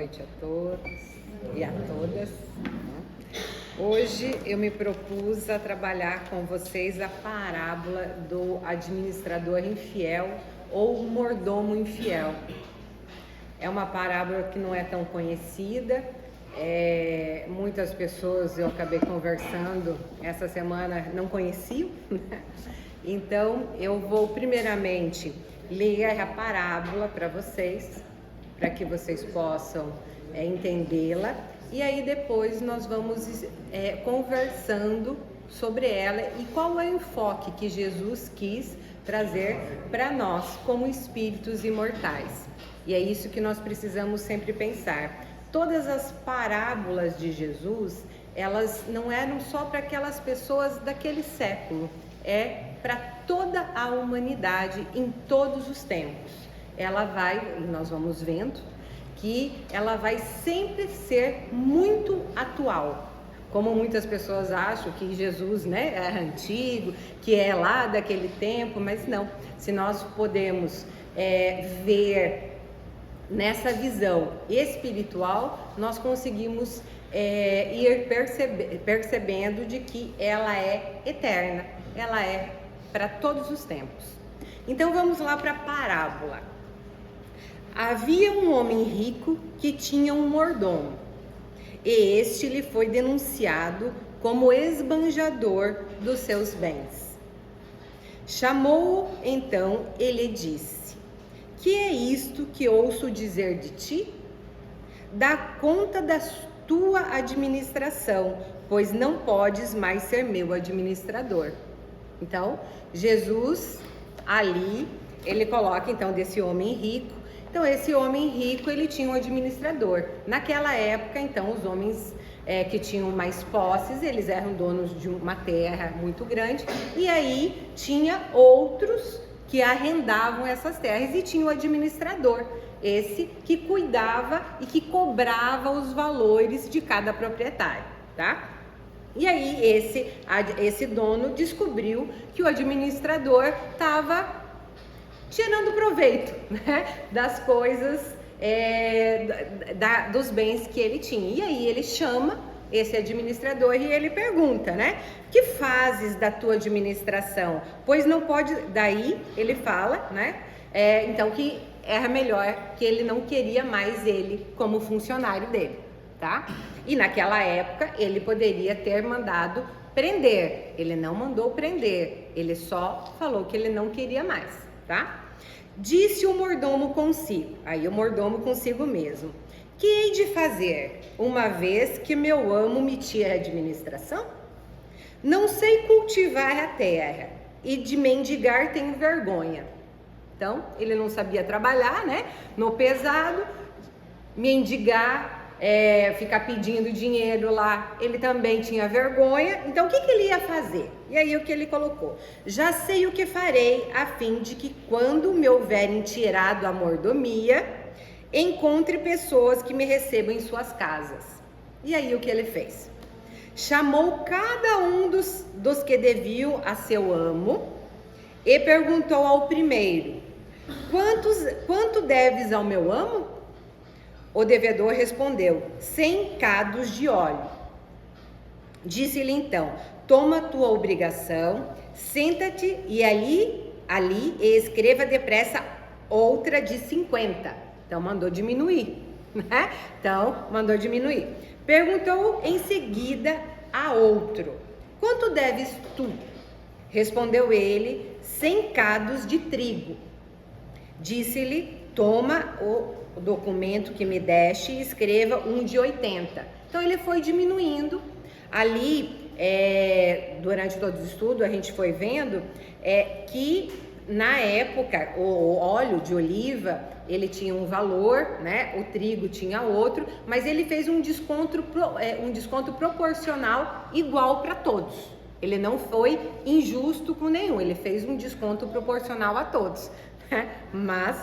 noite a todos e a todas. Hoje eu me propus a trabalhar com vocês a parábola do administrador infiel ou mordomo infiel. É uma parábola que não é tão conhecida, muitas pessoas eu acabei conversando essa semana não conheciam, né? Então eu vou primeiramente ler a parábola para vocês, para que vocês possam entendê-la, e aí depois nós vamos conversando sobre ela e qual é o enfoque que Jesus quis trazer para nós como espíritos imortais. E é isso que nós precisamos sempre pensar. Todas as parábolas de Jesus, elas não eram só para aquelas pessoas daquele século, é para toda a humanidade em todos os tempos. Ela vai, e nós vamos vendo, que ela vai sempre ser muito atual. Como muitas pessoas acham que Jesus, né, é antigo, que é lá daquele tempo, mas não. Se nós podemos ver nessa visão espiritual, nós conseguimos ir percebendo de que ela é eterna, ela é para todos os tempos. Então vamos lá para a parábola. Havia um homem rico que tinha um mordomo, e este lhe foi denunciado como esbanjador dos seus bens. Chamou-o então e lhe disse: que é isto que ouço dizer de ti? Dá conta da tua administração, pois não podes mais ser meu administrador. Então, Jesus ali, ele coloca então desse homem rico. Então, esse homem rico, ele tinha um administrador. Naquela época, então, os homens que tinham mais posses, eles eram donos de uma terra muito grande, e aí tinha outros que arrendavam essas terras e tinha o administrador, esse que cuidava e que cobrava os valores de cada proprietário, tá? E aí esse dono descobriu que o administrador estava tirando proveito, né, das coisas, dos bens que ele tinha. E aí ele chama esse administrador e ele pergunta, né? Que fazes da tua administração? Pois não pode... Daí ele fala, né? Então que era melhor, que ele não queria mais ele como funcionário dele, tá? E naquela época ele poderia ter mandado prender. Ele não mandou prender, ele só falou que ele não queria mais, tá? Disse o mordomo consigo, aí o mordomo consigo mesmo: que hei de fazer, uma vez que meu amo me tira a administração? Não sei cultivar a terra, e de mendigar tenho vergonha. Então, ele não sabia trabalhar, né? No pesado, mendigar, ficar pedindo dinheiro lá, ele também tinha vergonha. Então, o que ele ia fazer? E aí, o que ele colocou? Já sei o que farei, a fim de que quando me houverem tirado a mordomia, encontre pessoas que me recebam em suas casas. E aí o que ele fez? Chamou cada um dos que deviam a seu amo e perguntou ao primeiro: quanto deves ao meu amo? O devedor respondeu: 100 cados de óleo. Disse-lhe então: toma tua obrigação, senta-te e ali e escreva depressa outra de 50. Então, mandou diminuir, né? Então, mandou diminuir. Perguntou em seguida a outro: quanto deves tu? Respondeu ele: 100 cados de trigo. Disse-lhe: toma o documento que me deste e escreva um de 80. Então, ele foi diminuindo. Ali, durante todo o estudo, a gente foi vendo que na época o óleo de oliva ele tinha um valor, né? O trigo tinha outro, mas ele fez um desconto proporcional igual para todos. Ele não foi injusto com nenhum, ele fez um desconto proporcional a todos, né? Mas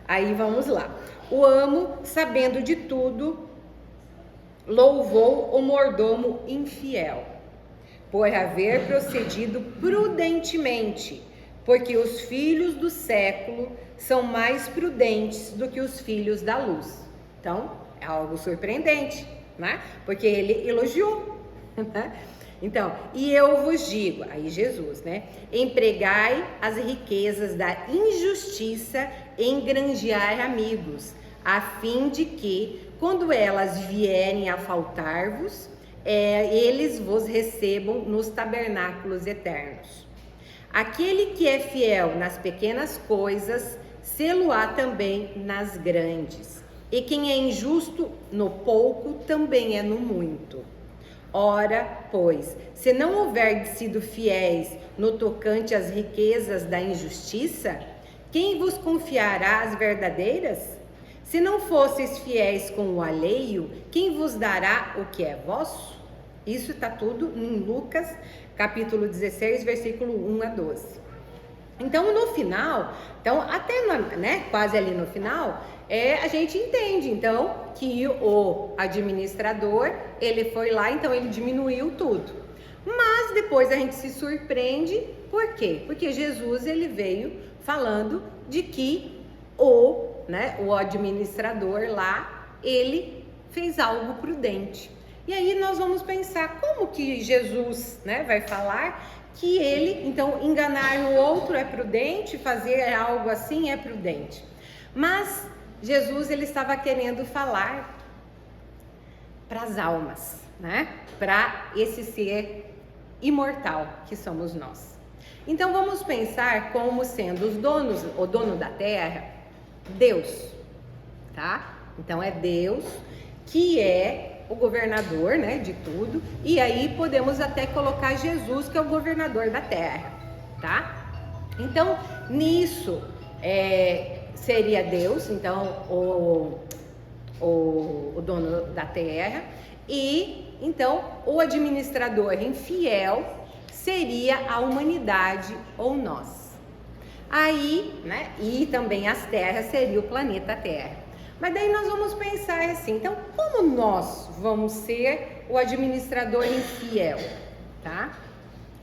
aí vamos lá. O amo, sabendo de tudo, louvou o mordomo infiel por haver procedido prudentemente, porque os filhos do século são mais prudentes do que os filhos da luz. Então, é algo surpreendente, né? Porque ele elogiou, né? Então, e eu vos digo, aí Jesus, né? Empregai as riquezas da injustiça em granjear amigos, a fim de que, quando elas vierem a faltar-vos, eles vos recebam nos tabernáculos eternos. Aquele que é fiel nas pequenas coisas, sê-lo-á também nas grandes. E quem é injusto no pouco, também é no muito. Ora, pois, se não houver sido fiéis no tocante às riquezas da injustiça, quem vos confiará as verdadeiras? Se não fosseis fiéis com o alheio, quem vos dará o que é vosso? Isso está tudo em Lucas, capítulo 16, versículo 1 a 12. Então, no final, até né, quase ali no final, a gente entende, então, que o administrador, ele foi lá, então ele diminuiu tudo. Mas depois a gente se surpreende, por quê? Porque Jesus, ele veio falando de que o administrador lá, ele fez algo prudente. E aí nós vamos pensar como que Jesus, né, vai falar que ele, então, enganar o outro é prudente, fazer algo assim é prudente. Mas Jesus, ele estava querendo falar para as almas, né? Para esse ser imortal que somos nós. Então vamos pensar como sendo o dono da terra, Deus, tá? Então é Deus que é o governador, né, de tudo, e aí podemos até colocar Jesus, que é o governador da terra, tá? Então, nisso, seria Deus, então, o dono da terra, e, então, o administrador infiel seria a humanidade ou nós. Aí, né, e também as terras seria o planeta Terra. Mas daí nós vamos pensar assim, então como nós vamos ser o administrador infiel, tá?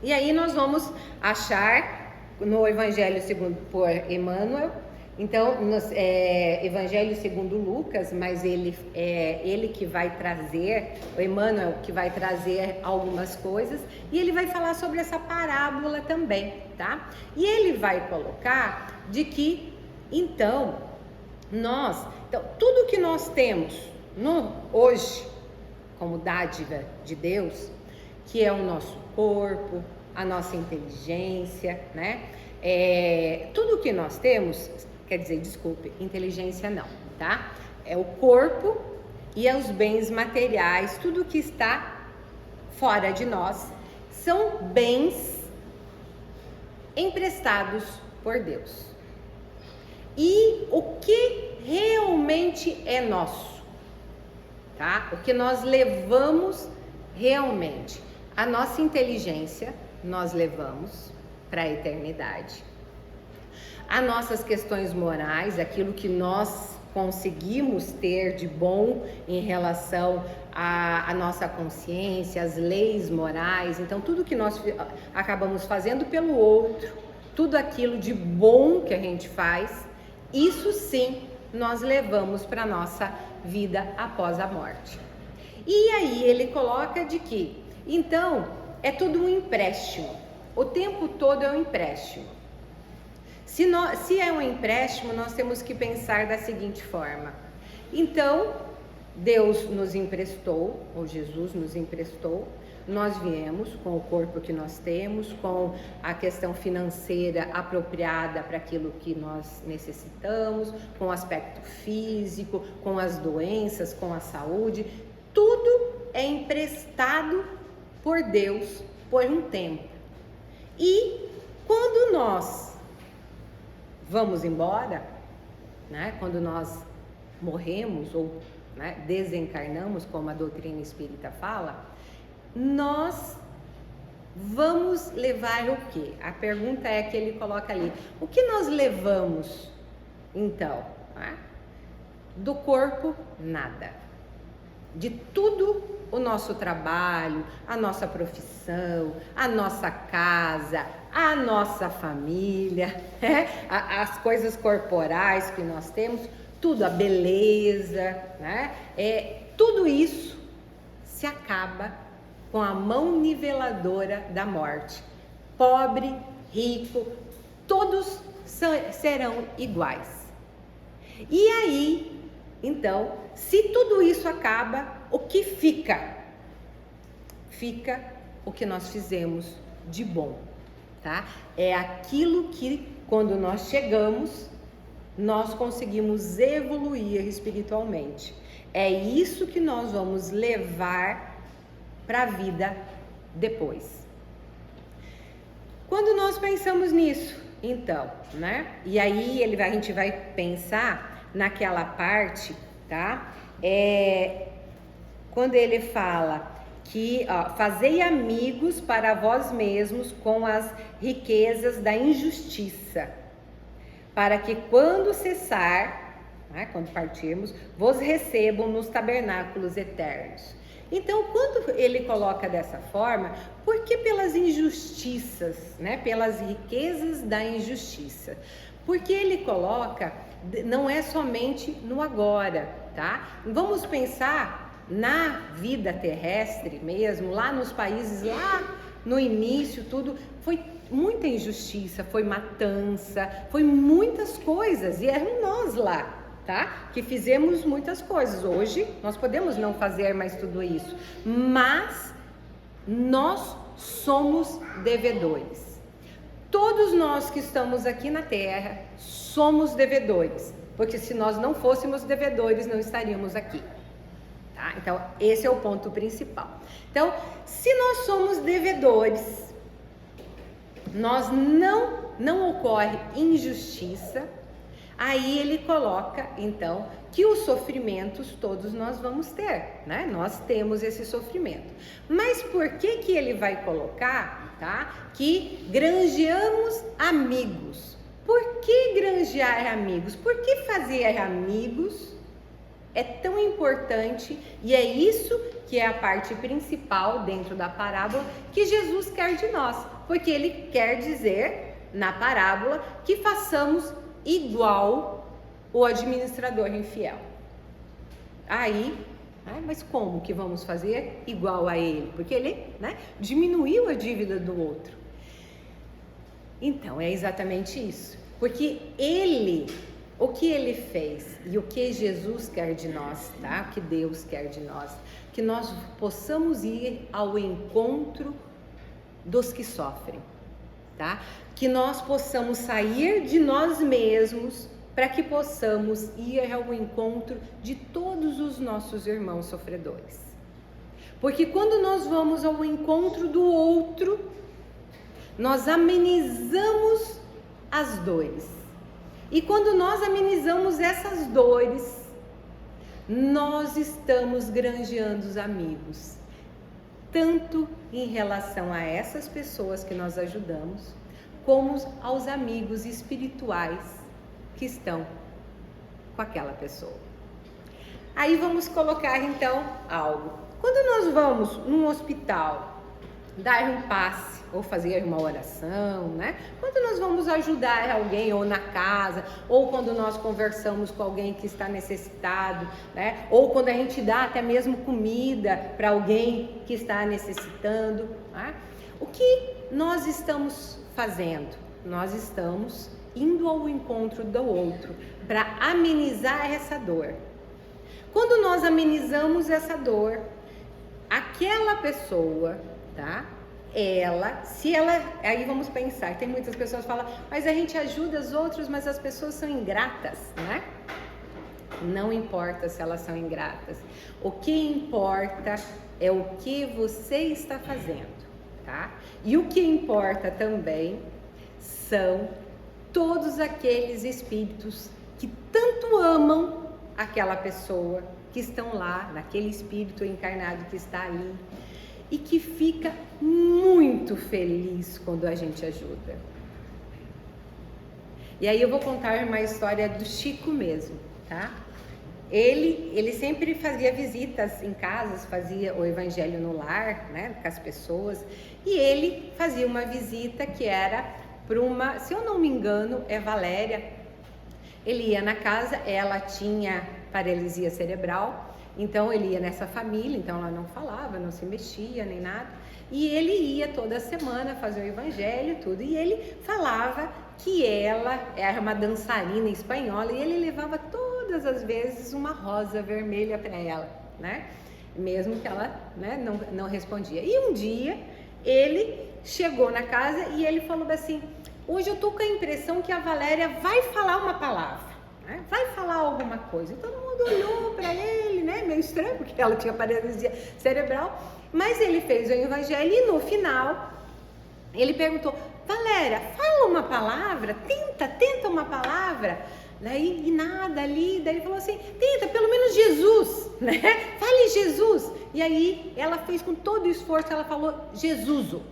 E aí nós vamos achar no Evangelho segundo por Emmanuel, então no Evangelho segundo Lucas, mas ele que vai trazer, o Emmanuel que vai trazer algumas coisas, e ele vai falar sobre essa parábola também, tá? E ele vai colocar de que, então, tudo que nós temos hoje, como dádiva de Deus, que é o nosso corpo, a nossa inteligência, né? Tudo que nós temos, inteligência não, tá? É o corpo e os bens materiais, tudo que está fora de nós, são bens emprestados por Deus. E o que realmente é nosso, tá? O que nós levamos realmente, a nossa inteligência nós levamos para a eternidade. As nossas questões morais, aquilo que nós conseguimos ter de bom em relação à nossa consciência, as leis morais, então tudo que nós acabamos fazendo pelo outro, tudo aquilo de bom que a gente faz, isso sim nós levamos para a nossa vida após a morte. E aí ele coloca de que, então, é tudo um empréstimo. O tempo todo é um empréstimo. Se é um empréstimo, nós temos que pensar da seguinte forma. Então, Deus nos emprestou, ou Jesus nos emprestou, nós viemos com o corpo que nós temos, com a questão financeira apropriada para aquilo que nós necessitamos, com o aspecto físico, com as doenças, com a saúde, tudo é emprestado por Deus por um tempo. E quando nós vamos embora, né, quando nós morremos ou, né, desencarnamos, como a doutrina espírita fala, nós vamos levar o quê? A pergunta é que ele coloca ali. O que nós levamos, então? Né? Do corpo, nada. De tudo, o nosso trabalho, a nossa profissão, a nossa casa, a nossa família, né? As coisas corporais que nós temos, tudo, a beleza, né? Tudo isso se acaba com a mão niveladora da morte. Pobre, rico, todos serão iguais. E aí, então, se tudo isso acaba, o que fica? Fica o que nós fizemos de bom, tá? É aquilo que, quando nós chegamos, nós conseguimos evoluir espiritualmente. É isso que nós vamos levar para a vida depois. Quando nós pensamos nisso, então, né? E aí a gente vai pensar naquela parte, tá? Quando ele fala que fazei amigos para vós mesmos com as riquezas da injustiça, para que quando cessar, né, quando partirmos, vos recebam nos tabernáculos eternos. Então, quando ele coloca dessa forma, porque pelas injustiças, né, pelas riquezas da injustiça? Porque ele coloca, não é somente no agora, tá? Vamos pensar na vida terrestre mesmo, lá nos países, lá no início, tudo foi muita injustiça, foi matança, foi muitas coisas, e eram nós lá, tá? Que fizemos muitas coisas. Hoje nós podemos não fazer mais tudo isso, mas nós somos devedores. Todos nós que estamos aqui na Terra somos devedores, porque se nós não fôssemos devedores, não estaríamos aqui. Tá? Então, esse é o ponto principal. Então, se nós somos devedores, nós não ocorre injustiça, aí ele coloca, então, que os sofrimentos todos nós vamos ter, né? Nós temos esse sofrimento. Mas por que que ele vai colocar, tá? Que granjeamos amigos. Por que granjear amigos? Por que fazer amigos é tão importante, e é isso que é a parte principal dentro da parábola que Jesus quer de nós, porque ele quer dizer na parábola que façamos igual o administrador infiel. Aí, mas como que vamos fazer igual a ele? Porque ele, né, diminuiu a dívida do outro. Então, é exatamente isso, porque o que ele fez e o que Jesus quer de nós, tá? O que Deus quer de nós, que nós possamos ir ao encontro dos que sofrem, tá? Que nós possamos sair de nós mesmos para que possamos ir ao encontro de todos os nossos irmãos sofredores. Porque quando nós vamos ao encontro do outro, nós amenizamos as dores. E quando nós amenizamos essas dores, nós estamos granjeando os amigos, tanto em relação a essas pessoas que nós ajudamos, como aos amigos espirituais que estão com aquela pessoa. Aí vamos colocar então algo. Quando nós vamos num hospital dar um passe ou fazer uma oração, né? Quando nós vamos ajudar alguém ou na casa, ou quando nós conversamos com alguém que está necessitado, né? Ou quando a gente dá até mesmo comida para alguém que está necessitando, né? O que nós estamos fazendo? Nós estamos indo ao encontro do outro para amenizar essa dor. Quando nós amenizamos essa dor, aquela pessoa, tá? Aí vamos pensar, tem muitas pessoas que falam, mas a gente ajuda os outros, mas as pessoas são ingratas, né? Não importa se elas são ingratas. O que importa é o que você está fazendo, tá? E o que importa também são todos aqueles espíritos que tanto amam aquela pessoa, que estão lá, naquele espírito encarnado que está ali, e que fica muito feliz quando a gente ajuda. E aí eu vou contar uma história do Chico mesmo, tá? Ele sempre fazia visitas em casas, fazia o evangelho no lar, né, com as pessoas, e ele fazia uma visita que era para uma, se eu não me engano, é Valéria, Ele ia na casa, ela tinha paralisia cerebral, então ele ia nessa família, então ela não falava, não se mexia nem nada. E ele ia toda semana fazer o evangelho e tudo. E ele falava que ela era uma dançarina espanhola e ele levava todas as vezes uma rosa vermelha para ela, né? Mesmo que ela, né, não respondia. E um dia ele chegou na casa e ele falou assim: hoje eu tô com a impressão que a Valéria vai falar uma palavra, né? Vai falar alguma coisa. E todo mundo olhou para ele, né? Meio estranho, porque ela tinha paralisia cerebral. Mas ele fez o evangelho e no final ele perguntou: Valéria, fala uma palavra, tenta uma palavra. Daí, e nada ali, daí ele falou assim: tenta, pelo menos Jesus, né? Fale Jesus. E aí ela fez com todo o esforço, ela falou Jesuso,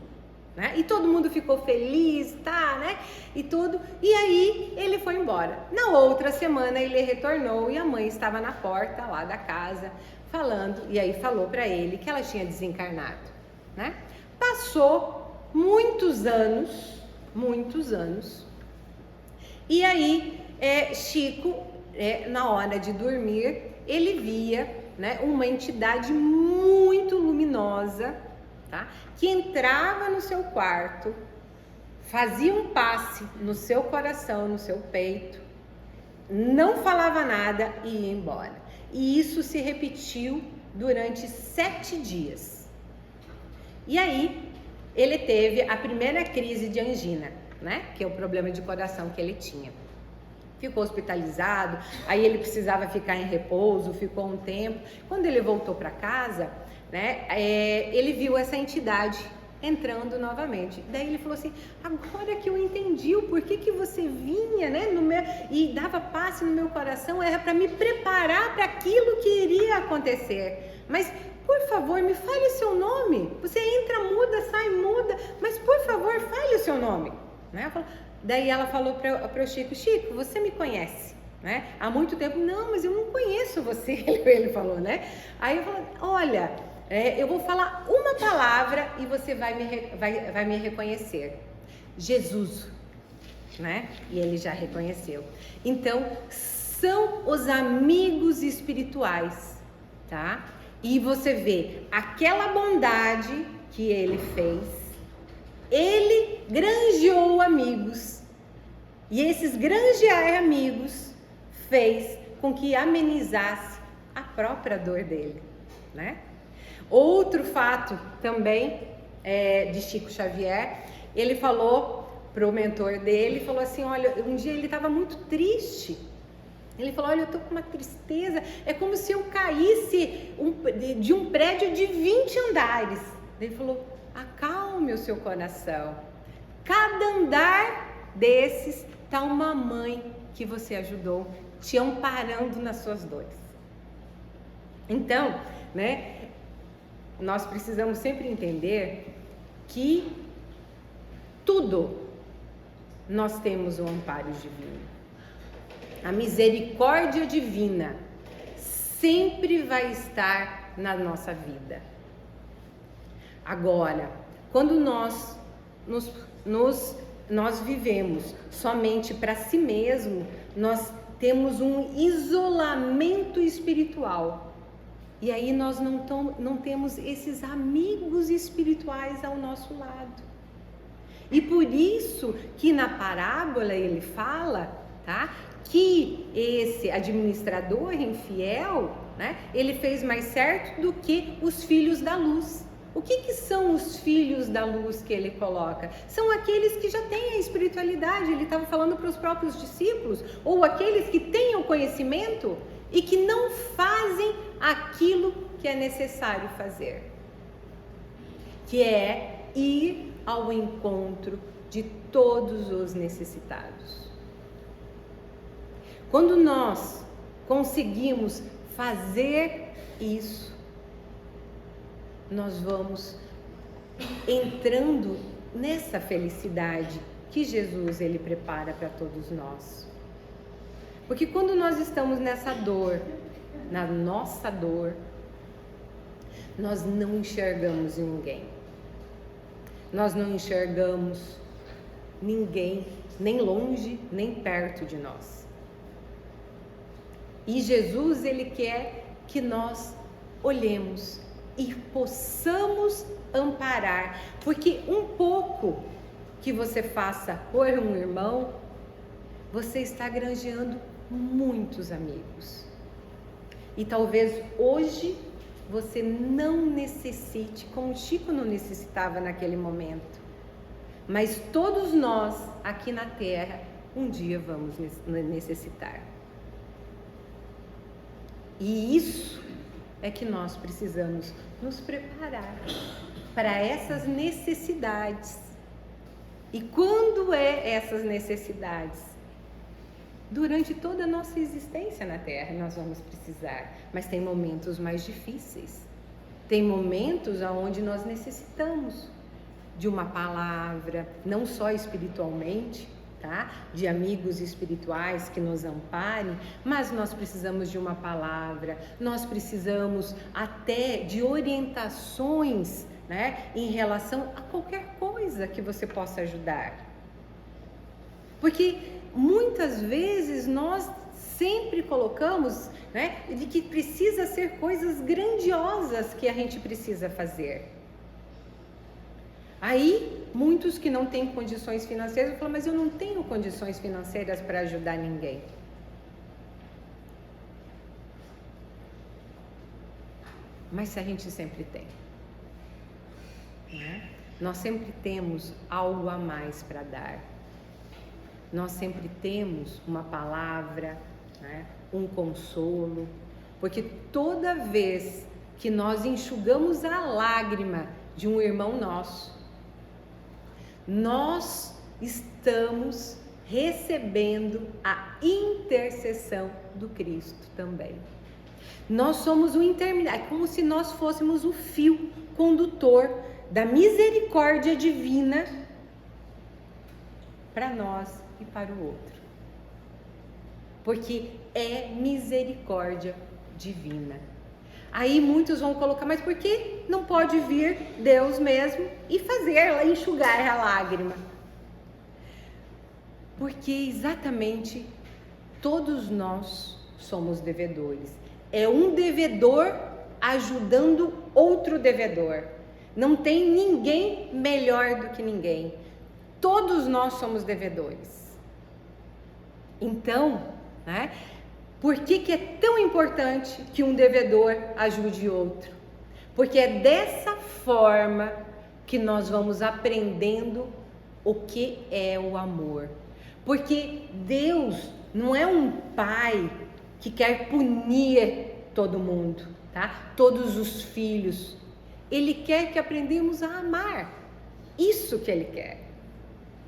né? E todo mundo ficou feliz, tá, né? E tudo. E aí ele foi embora. Na outra semana ele retornou e a mãe estava na porta lá da casa falando, e aí falou para ele que ela tinha desencarnado, né? Passou muitos anos, e aí Chico, na hora de dormir, ele via, né, uma entidade muito luminosa, tá? Que entrava no seu quarto, fazia um passe no seu coração, no seu peito, não falava nada e ia embora. E isso se repetiu durante 7 dias. E aí ele teve a primeira crise de angina, né? Que é o problema de coração que ele tinha. Ficou hospitalizado, aí ele precisava ficar em repouso, ficou um tempo. Quando ele voltou para casa, né, ele viu essa entidade entrando novamente. Daí ele falou assim: agora que eu entendi o porquê que você vinha, né, e dava passe no meu coração, era para me preparar para aquilo que iria acontecer. Mas, por favor, me fale o seu nome. Você entra muda, sai muda, mas por favor, fale o seu nome, né? Daí ela falou para o Chico: Chico, você me conhece, né? Há muito tempo. Não, mas eu não conheço você, ele falou, né? Aí eu falei: olha, eu vou falar uma palavra e você vai me reconhecer. Jesus, né? E ele já reconheceu. Então, são os amigos espirituais, tá? E você vê aquela bondade que ele fez, ele granjeou amigos. E esses granjear amigos fez com que amenizasse a própria dor dele, né? Outro fato também de Chico Xavier, ele falou pro mentor dele, falou assim: olha, um dia ele estava muito triste. Ele falou: olha, eu tô com uma tristeza, é como se eu caísse de um prédio de 20 andares. Ele falou: acalme o seu coração. Cada andar desses tá uma mãe que você ajudou, te amparando nas suas dores. Então, né, nós precisamos sempre entender que tudo nós temos um amparo divino. A misericórdia divina sempre vai estar na nossa vida. Agora, quando nós vivemos somente para si mesmo, nós temos um isolamento espiritual. E aí nós não temos esses amigos espirituais ao nosso lado. E por isso que na parábola ele fala, tá, que esse administrador infiel, né, ele fez mais certo do que os filhos da luz. O que são os filhos da luz que ele coloca? São aqueles que já têm a espiritualidade, ele estava falando para os próprios discípulos, ou aqueles que têm o conhecimento e que não fazem aquilo que é necessário fazer, que é ir ao encontro de todos os necessitados. Quando nós conseguimos fazer isso, nós vamos entrando nessa felicidade que Jesus ele prepara para todos nós. Porque quando nós estamos nessa dor, na nossa dor, nós não enxergamos ninguém. Nós não enxergamos ninguém, nem longe, nem perto de nós. E Jesus, ele quer que nós olhemos e possamos amparar, porque um pouco que você faça por um irmão, você está granjeando muitos amigos. E talvez hoje você não necessite, como o Chico não necessitava naquele momento, mas todos nós aqui na Terra um dia vamos necessitar. E isso é que nós precisamos nos preparar para essas necessidades. E quando é essas necessidades? Durante toda a nossa existência na Terra nós vamos precisar, mas tem momentos mais difíceis. Tem momentos onde nós necessitamos de uma palavra, não só espiritualmente, tá? De amigos espirituais que nos amparem, mas nós precisamos de uma palavra, nós precisamos até de orientações, né, em relação a qualquer coisa que você possa ajudar. Porque muitas vezes nós sempre colocamos, né, de que precisa ser coisas grandiosas que a gente precisa fazer. Aí, muitos que não têm condições financeiras falam, mas eu não tenho condições financeiras para ajudar ninguém. Mas se a gente sempre tem, né? Nós sempre temos algo a mais para dar. Nós sempre temos uma palavra, né? Um consolo, porque toda vez que nós enxugamos a lágrima de um irmão nosso, nós estamos recebendo a intercessão do Cristo também. Nós somos o intermediário, é como se nós fôssemos o fio condutor da misericórdia divina para nós e para o outro. Porque é misericórdia divina. Aí muitos vão colocar, mas por que não pode vir Deus mesmo e fazer, enxugar a lágrima? Porque exatamente todos nós somos devedores. É um devedor ajudando outro devedor. Não tem ninguém melhor do que ninguém. Todos nós somos devedores. Então, né? Por que é tão importante que um devedor ajude outro? Porque é dessa forma que nós vamos aprendendo o que é o amor. Porque Deus não é um pai que quer punir todo mundo, tá? Todos os filhos. Ele quer que aprendamos a amar. Isso que Ele quer.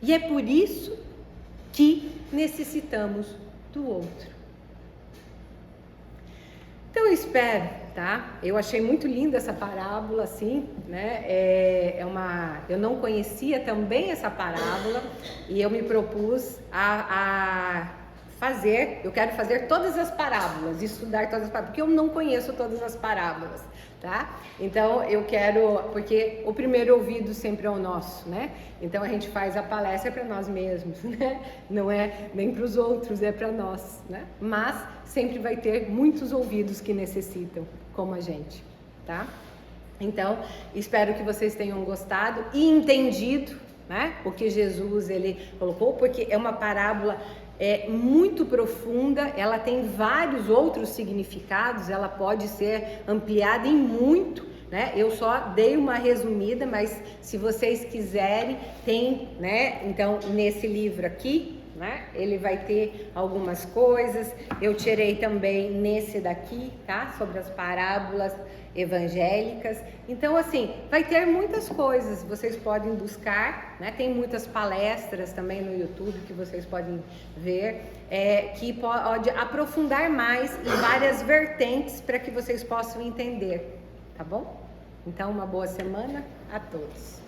E é por isso que necessitamos do outro. Então eu espero, tá? Eu achei muito linda essa parábola, assim, né? Eu não conhecia também essa parábola e eu me propus a fazer, eu quero fazer todas as parábolas, estudar todas as parábolas, porque eu não conheço todas as parábolas, tá? Então eu quero, porque o primeiro ouvido sempre é o nosso, né? Então a gente faz a palestra para nós mesmos, né? Não é nem para os outros, é para nós, né? Mas sempre vai ter muitos ouvidos que necessitam, como a gente, tá? Então espero que vocês tenham gostado e entendido, né? O que Jesus ele colocou, porque é uma parábola muito profunda, ela tem vários outros significados, ela pode ser ampliada em muito, né? Eu só dei uma resumida, mas se vocês quiserem, tem, né? Então, nesse livro aqui, né? Ele vai ter algumas coisas, eu tirei também nesse daqui, tá? Sobre as parábolas evangélicas. Então, assim, vai ter muitas coisas, vocês podem buscar, né? Tem muitas palestras também no YouTube que vocês podem ver, que pode aprofundar mais em várias vertentes para que vocês possam entender, tá bom? Então, uma boa semana a todos.